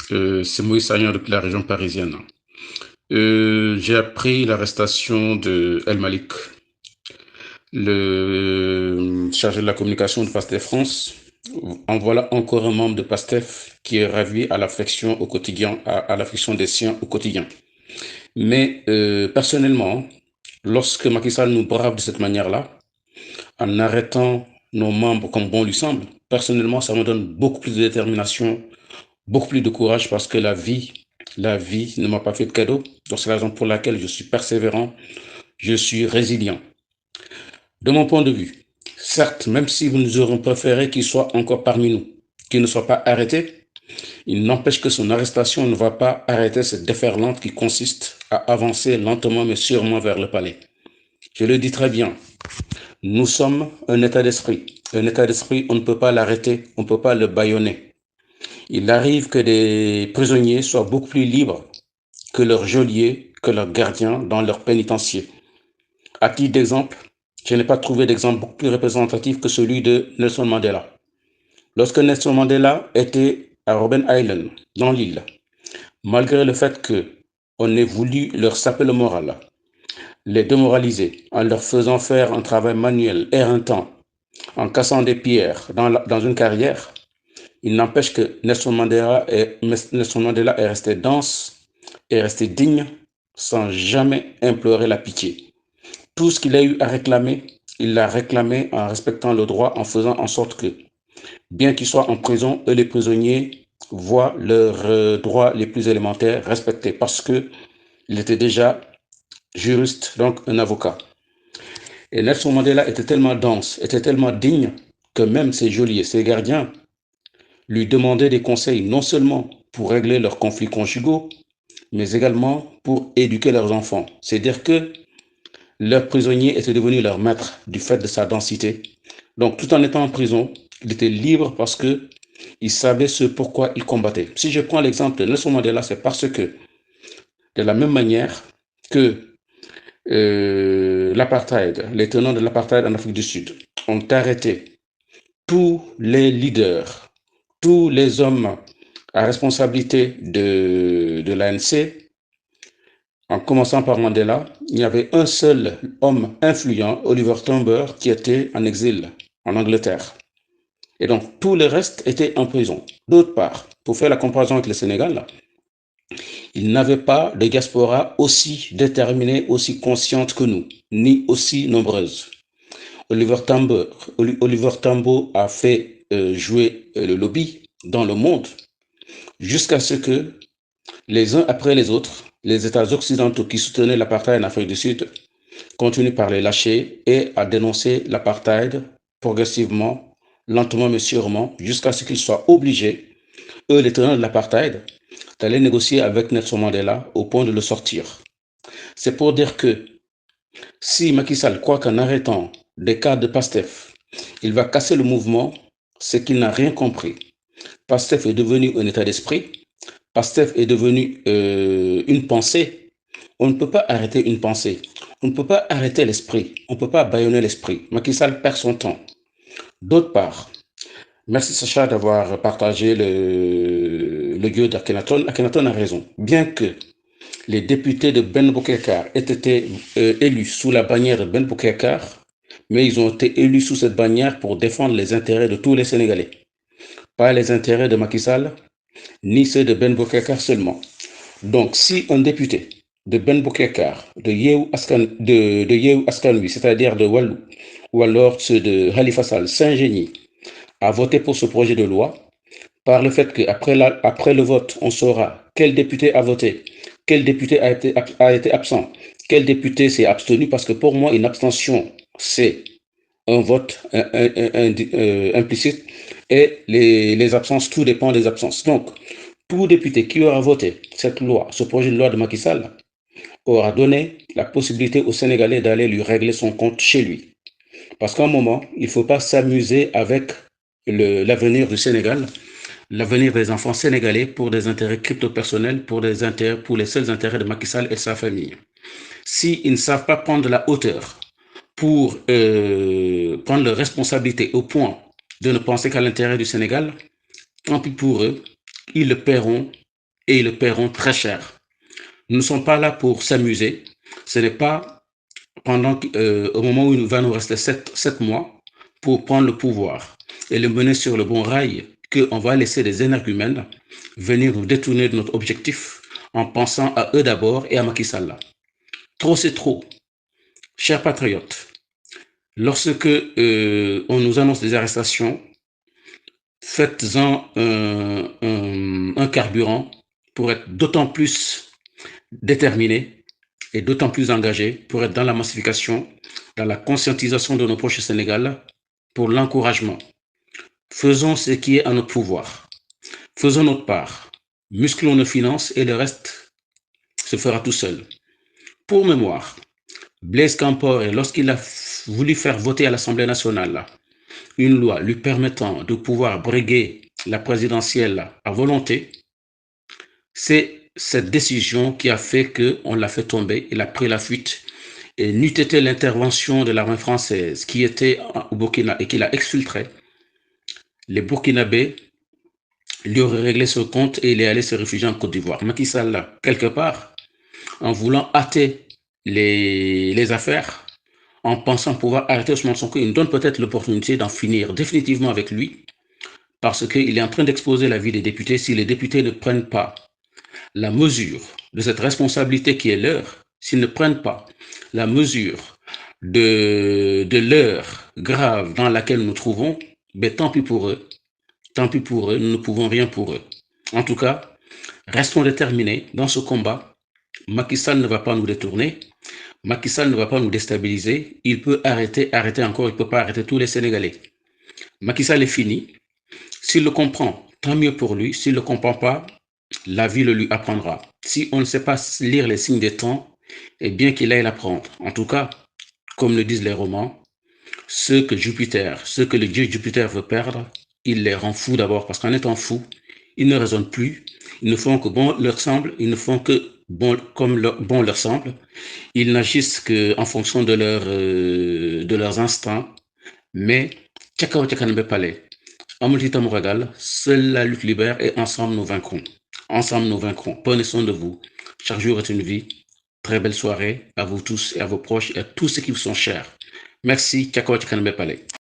C'est Moïse Sagnan depuis la région parisienne. J'ai appris l'arrestation de El Malik, le chargé de la communication de PASTEF France. En voilà encore un membre de PASTEF qui est ravi à l'affection au quotidien, à l'affection des siens au quotidien. Mais personnellement, lorsque Macky Sall nous brave de cette manière-là, en arrêtant nos membres comme bon lui semble, personnellement, ça me donne beaucoup plus de détermination, beaucoup plus de courage parce que la vie ne m'a pas fait de cadeau. Donc c'est la raison pour laquelle je suis persévérant, je suis résilient. De mon point de vue, certes, même si nous aurions préféré qu'il soit encore parmi nous, qu'il ne soit pas arrêté, il n'empêche que son arrestation ne va pas arrêter cette déferlante qui consiste à avancer lentement mais sûrement vers le palais. Je le dis très bien, nous sommes un état d'esprit. Un état d'esprit, on ne peut pas l'arrêter, on ne peut pas le bâillonner. Il arrive que des prisonniers soient beaucoup plus libres que leurs geôliers, que leurs gardiens dans leur pénitencier. À titre d'exemple, je n'ai pas trouvé d'exemple beaucoup plus représentatif que celui de Nelson Mandela. Lorsque Nelson Mandela était à Robben Island, dans l'île, malgré le fait qu'on ait voulu leur saper le moral, les démoraliser en leur faisant faire un travail manuel éreintant, en cassant des pierres dans une carrière, il n'empêche que Nelson Mandela est resté dense, est resté digne, sans jamais implorer la pitié. Tout ce qu'il a eu à réclamer, il l'a réclamé en respectant le droit, en faisant en sorte que, bien qu'il soit en prison, eux, les prisonniers, voient leurs droits les plus élémentaires respectés parce qu'il était déjà juriste, donc un avocat. Et Nelson Mandela était tellement dense, était tellement digne que même ses geôliers, ses gardiens, lui demandaient des conseils non seulement pour régler leurs conflits conjugaux, mais également pour éduquer leurs enfants. C'est-à-dire que leur prisonnier était devenu leur maître du fait de sa densité. Donc, tout en étant en prison, il était libre parce que il savait ce pourquoi il combattait. Si je prends l'exemple de Nelson Mandela, c'est parce que, de la même manière que l'apartheid, les tenants de l'apartheid en Afrique du Sud, ont arrêté tous les leaders, tous les hommes à responsabilité de l'ANC, en commençant par Mandela, il y avait un seul homme influent, Oliver Tambo, qui était en exil en Angleterre. Et donc, tout le reste était en prison. D'autre part, pour faire la comparaison avec le Sénégal, il n'avait pas de diaspora aussi déterminée, aussi consciente que nous, ni aussi nombreuse. Oliver Tambo a fait jouer le lobby dans le monde jusqu'à ce que les uns après les autres, les États occidentaux qui soutenaient l'apartheid en Afrique du Sud continuent par les lâcher et à dénoncer l'apartheid progressivement, lentement mais sûrement, jusqu'à ce qu'ils soient obligés, eux les tenants de l'apartheid, d'aller négocier avec Nelson Mandela au point de le sortir. C'est pour dire que si Macky Sall croit qu'en arrêtant des cas de PASTEF, il va casser le mouvement, c'est qu'il n'a rien compris. PASTEF est devenu un état d'esprit, PASTEF est devenu une pensée. On ne peut pas arrêter une pensée. On ne peut pas arrêter l'esprit. On ne peut pas bâillonner l'esprit. Macky Sall perd son temps. D'autre part, merci Sacha d'avoir partagé le lieu d'Akhenaton. Akhenaton a raison. Bien que les députés de Ben Boukekar aient été élus sous la bannière de Ben Boukekar, mais ils ont été élus sous cette bannière pour défendre les intérêts de tous les Sénégalais. Pas les intérêts de Macky Sall, ni ceux de Ben Boukekar seulement. Donc, si un député de Ben Boukekar, de Yehu Askanui, c'est-à-dire de Wallou, ou alors ceux de Khalifa Sall, Saint-Génie, a voté pour ce projet de loi, par le fait qu'après le vote, on saura quel député a voté, quel député a été absent, quel député s'est abstenu, parce que pour moi, une abstention, c'est un vote implicite, et les absences, tout dépend des absences. Donc, tout député qui aura voté cette loi, ce projet de loi de Macky Sall, aura donné la possibilité aux Sénégalais d'aller lui régler son compte chez lui. Parce qu'à un moment, il ne faut pas s'amuser avec l'avenir du Sénégal, l'avenir des enfants sénégalais pour des intérêts crypto-personnels, pour les seuls intérêts de Macky Sall et sa famille. S'ils ne savent pas prendre la hauteur pour prendre leurs responsabilités au point de ne penser qu'à l'intérêt du Sénégal, tant pis pour eux, ils le paieront et ils le paieront très cher. Nous ne sommes pas là pour s'amuser. Ce n'est pas au moment où il va nous rester 7 mois pour prendre le pouvoir et le mener sur le bon rail qu'on va laisser des énergumènes venir nous détourner de notre objectif en pensant à eux d'abord et à Macky Sall. Trop, c'est trop. Chers patriotes, lorsque on nous annonce des arrestations, faites-en un carburant pour être d'autant plus déterminé et d'autant plus engagé pour être dans la massification, dans la conscientisation de nos proches Sénégal, pour l'encouragement. Faisons ce qui est à notre pouvoir. Faisons notre part. Musclons nos finances et le reste se fera tout seul. Pour mémoire, Blaise Compaoré, lorsqu'il a voulu faire voter à l'Assemblée nationale une loi lui permettant de pouvoir briguer la présidentielle à volonté, c'est cette décision qui a fait qu'on l'a fait tomber, il a pris la fuite. Et n'eût été l'intervention de l'armée française qui était au Burkina et qui l'a exfiltré, les Burkinabés lui auraient réglé ce compte et il est allé se réfugier en Côte d'Ivoire. Macky Sall, quelque part, en voulant hâter les affaires, en pensant pouvoir arrêter Ousmane Sonko, il nous donne peut-être l'opportunité d'en finir définitivement avec lui, parce qu'il est en train d'exposer la vie des députés. Si les députés ne prennent pas la mesure de cette responsabilité qui est leur, s'ils ne prennent pas la mesure de l'heure grave dans laquelle nous nous trouvons, ben tant pis pour eux, nous ne pouvons rien pour eux. En tout cas, restons déterminés dans ce combat. Macky Sall ne va pas nous détourner, Macky Sall ne va pas nous déstabiliser, il peut arrêter encore, il ne peut pas arrêter tous les Sénégalais. Macky Sall est fini, s'il le comprend, tant mieux pour lui, s'il ne le comprend pas, la vie le lui apprendra. Si on ne sait pas lire les signes des temps, eh bien qu'il aille l'apprendre. En tout cas, comme le disent les romans, ceux que le dieu Jupiter veut perdre, il les rend fous d'abord, parce qu'en étant fous, ils ne raisonnent plus, ils ne font que bon leur semble, ils ne font que comme bon leur semble, ils n'agissent qu'en fonction de leurs instincts, mais seule la lutte libère et ensemble nous vaincrons. Ensemble nous vaincrons. Prenez soin de vous. Chaque jour est une vie. Très belle soirée à vous tous et à vos proches et à tous ceux qui vous sont chers. Merci. Tchakao Tchakanbe Palais.